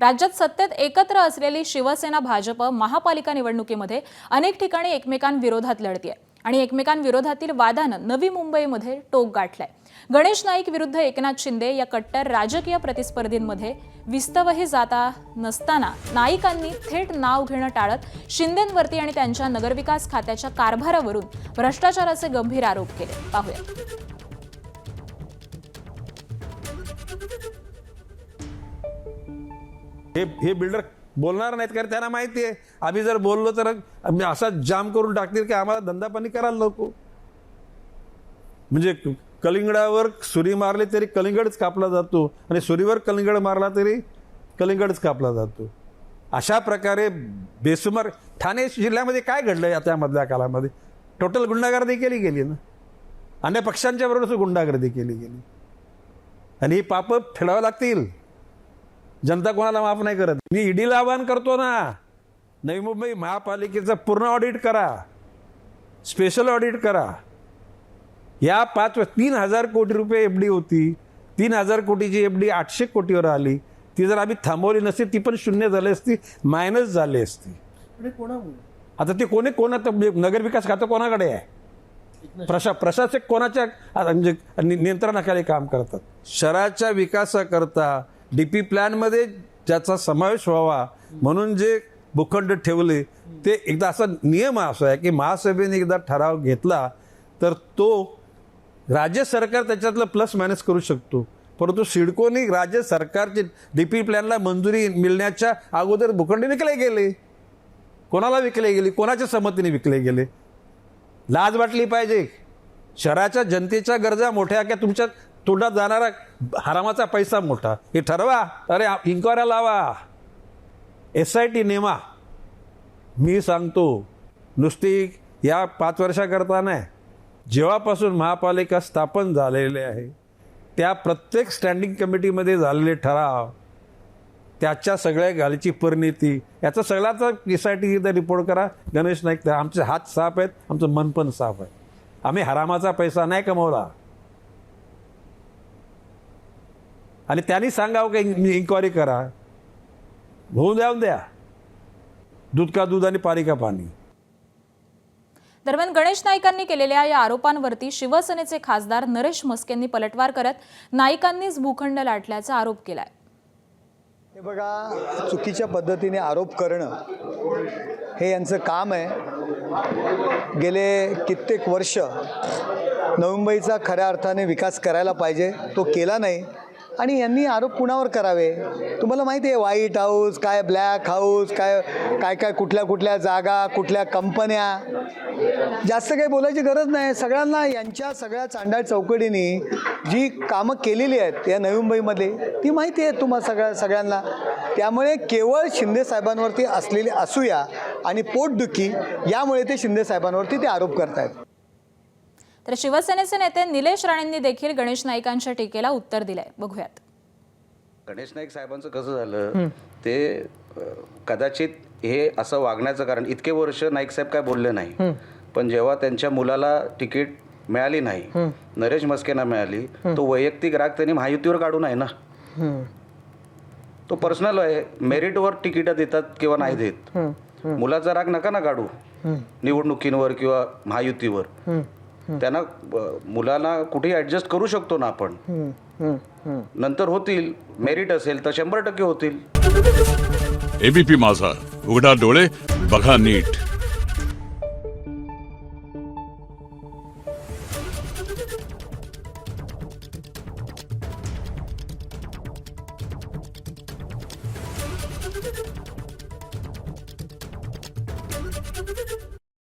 राज्यात सत्तेत एकत्र असलेली शिवसेना भाजप महापालिका निवडणुकीमध्ये अनेक ठिकाणी एकमेकांविरोधात लढतीये आणि एकमेकांविरोधातील वादानं नवी मुंबईमध्ये टोक गाठलाय। गणेश नाईक विरुद्ध एकनाथ शिंदे या कट्टर राजकीय प्रतिस्पर्धींमध्ये विस्तवही जाता नसताना नाईकांनी थेट नाव घेणं टाळत शिंदेंवरती आणि त्यांच्या नगरविकास खात्याच्या कारभारावरून भ्रष्टाचाराचे गंभीर आरोप केले। पाहूया। हे बिल्डर बोलणार नाहीत कारण त्यांना माहिती आहे आम्ही जर बोललो तर असा जाम करून टाकतील की आम्हाला धंदा पाणी करायला नको। म्हणजे कलिंगडावर सुरी मारली तरी कलिंगडच कापला जातो आणि सुरीवर कलिंगड मारला तरी कलिंगडच कापला जातो। अशा प्रकारे बेसुमार ठाणे जिल्ह्यामध्ये काय घडलं त्यामधल्या काळामध्ये टोटल गुंडागर्दी केली गेली ना, अन्य पक्षांच्या बरोबर गुंडागर्दी केली गेली आणि ही पापं फेडावं लागतील। जनता कोणाला माफ नाही करत। मी ईडीला आवाहन करतो ना, नवी मुंबई महापालिकेचं पूर्ण ऑडिट करा, स्पेशल ऑडिट करा। या 3,000 कोटी रुपये एफडी होती, 3,000 कोटीची एफडी 800 कोटीवर आली। ती जर आम्ही थांबवली नसती ती पण शून्य झाली असती, मायनस झाली असती। आता ते कोण नगरविकास खातं कोणाकडे आहे? प्रशासक कोणाच्या म्हणजे नियंत्रणाखाली काम करतात? शहराच्या विकासाकरता डीपी प्लॅन मध्ये ज्याचा समावेश व्हावा म्हणून जे भूखंड ठेवले ते एकदा असा नियम असा आहे की महासभेने एकदा ठराव घेतला तर तो राज्य सरकार त्याच्यातलं प्लस मायनस करू शकतो, परंतु सिडकोने राज्य सरकारचे डीपी प्लॅनला मंजुरी मिळण्याच्या अगोदर भूखंड विकले गेले। कोणाला विकले गेले? कोणाच्या संमतीने विकले गेले? लाज वाटली पाहिजे। शहराच्या जनतेच्या गरजा मोठ्या की तुमच्या तोंडात जाणारा हरामाचा पैसा मोठा? हे ठरवा। अरे इन्क्वायरी लावा, SIT नेमा। मी सांगतो नुसती या 5 वर्षाकरता नाही, जेव्हापासून महापालिका स्थापन झालेले आहे त्या प्रत्येक स्टँडिंग कमिटीमध्ये झालेले ठराव, त्याच्या सगळ्या घालीची परिणिती, याचा सगळ्याचा SIT रिपोर्ट करा। गणेश नाईक, आमचे हात साफ आहेत, आमचं मन पण साफ आहे। आम्ही हरामाचा पैसा नाही कमवला आणि त्यांनी सांगावं की इन्क्वायरी करा, होऊन जाऊन द्या। दूध का दूध आणि पाणी का पाणी। दरम्यान गणेश नाईकांनी केलेल्या या आरोपांवरती शिवसेनेचे खासदार नरेश म्हस्केंनी पलटवार करत नाईकांनीच भूखंड लाटल्याचा आरोप केलाय। हे बघा, चुकीच्या पद्धतीने आरोप करणं हे यांचं काम आहे। गेले कित्येक वर्ष नवी मुंबईचा खऱ्या अर्थाने विकास करायला पाहिजे, तो केला नाही आणि यांनी आरोप कुणावर करावे? तुम्हाला माहिती आहे व्हाईट हाऊस काय, ब्लॅक हाऊस काय, काय काय कुठल्या कुठल्या जागा, कुठल्या कंपन्या, जास्त काही बोलायची गरज नाही। सगळ्यांना यांच्या सगळ्या चांडाळ चौकटीने जी कामं केलेली आहेत या नवी मुंबईमध्ये ती माहिती आहे तुम्हाला सगळ्यांना। त्यामुळे केवळ शिंदे साहेबांवरती असलेली असूया आणि पोटदुखी यामुळे ते शिंदे साहेबांवरती ते आरोप करतायत। तर शिवसेनेचे नेते निलेश राणेंनी देखील गणेश नाईकांच्या टीकेला उत्तर दिलंय। बघूयात। गणेश नाईक साहेबांचं कसं झालं ते कदाचित हे असं वागण्याचं कारण इतके वर्ष नाईक साहेब काय बोलले नाही, पण जेव्हा त्यांच्या मुलाला तिकीट मिळाली नाही, नरेश म्हस्केंना मिळाली, तो वैयक्तिक राग त्यांनी महायुतीवर काढून आहे ना। तो पर्सनल आहे, मेरिटवर तिकीट देतात किंवा नाही देत। मुलाचा राग नका ना काढू निवडणुकींवर किंवा महायुतीवर। त्यांना मुलाला कुठेही ऍडजस्ट करू शकतो ना आपण, नंतर होतील, मेरिट असेल तर 100% होतील। ABP माझा, उघडा डोळे बघा नीट।